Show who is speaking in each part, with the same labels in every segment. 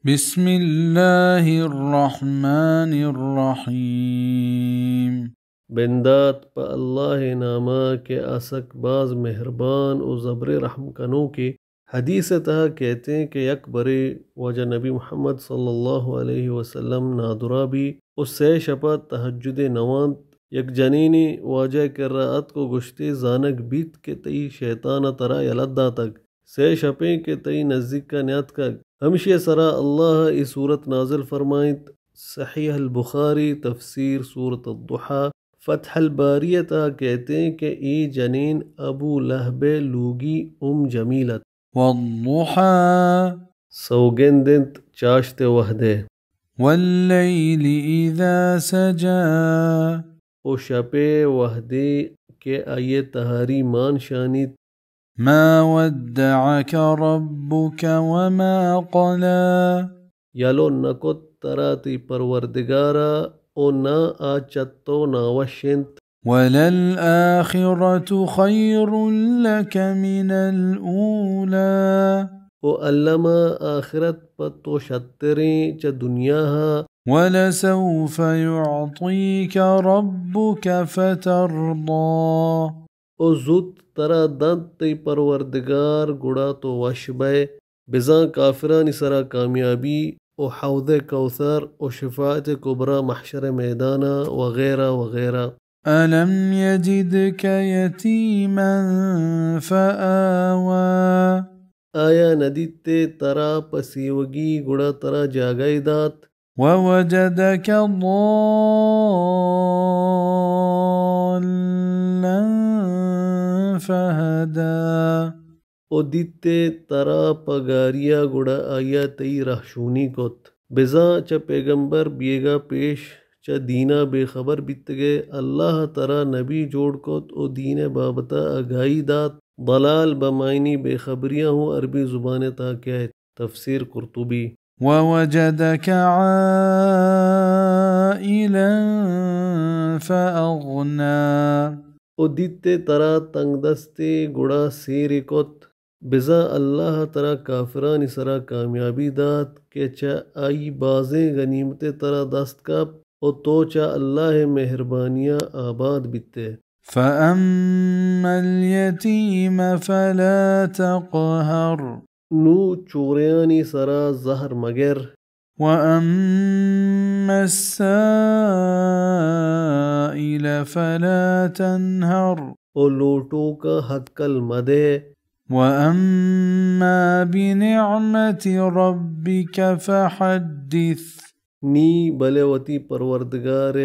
Speaker 1: بسم اللہ الرحمن الرحیم
Speaker 2: بندات پا اللہ نامہ کے اسک باز مہربان و زبر رحم کنوں کے حدیث تہا کہتے ہیں کہ یک برے وجہ نبی محمد صلی اللہ علیہ وسلم نادرا بھی اس سے شپا تہجد نوانت یک جنینی واجہ کر رات کو گشتے زانک بیت کے تئی شیطان ترا یلدا تک سے شپیں کے تئی نزدیک کا نیت کا ہمشی سرا اللہ ای صورت نازل فرمائت صحیح البخاری تفسیر سورۃ الضحیٰ فتح الباریہ کہتے ہیں کہ ای جنین ابو لہب لوگی جمیلت
Speaker 1: والضحى
Speaker 2: سوگندنت چاشت وحدے
Speaker 1: واللیل اذا سجا
Speaker 2: او شپے وحدے کے آئیے تہاری مان شانیت
Speaker 1: ما ودعك ربك وما قلى
Speaker 2: یلو نکت تراتی پروردگارا او نا آچتو نا وشنت
Speaker 1: وللآخرة خير لك من الأولى
Speaker 2: او علامہ آخرت پتو شتریں چا دنیا ہا
Speaker 1: ولسوف يعطيك ربك فترضى
Speaker 2: او زود ترا دنت تی پروردگار گڑا تو وش بے بزاں کافرانی سرا کامیابی او حوض کوثر او شفاعت کبرا محشر میدانا وغیرہ وغیرہ
Speaker 1: ألم يجدك يتيما فآوى
Speaker 2: آیا ندیت ترا پسیوگی گڑا ترا جاگئی دات
Speaker 1: ووجدك ضالا فهدى
Speaker 2: او دیتے ترا پگاریا گڑا آیا تی رہشونی کت بزاں چا پیغمبر بیگا پیش چا دینا بے خبر بیتگے اللہ ترا نبی جوڑ کت او دین بابتا آگائی دات ضلال بمائنی بے خبریاں ہوں عربی زبان تا کیا ہے تفسیر قرطبی
Speaker 1: ووجدك عائلا فأغنى
Speaker 2: او دیتے ترا تنگ دستے گڑا سیر کت بزا اللہ ترا کافرانی سرا کامیابی دات کہ چا آئی بازیں غنیمت ترا دست کپ او تو چا اللہ مہربانیاں آباد بیتے
Speaker 1: فأما اليتيم فلا تقهر
Speaker 2: نو چوریانی سرا زہر مگر
Speaker 1: وأما السائل فلا تنهر
Speaker 2: او لوٹو کا حقل مدے
Speaker 1: وأما بنعمة ربك فحدث
Speaker 2: نی بلے وتی پروردگار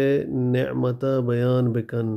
Speaker 2: نعمتا بیان بکن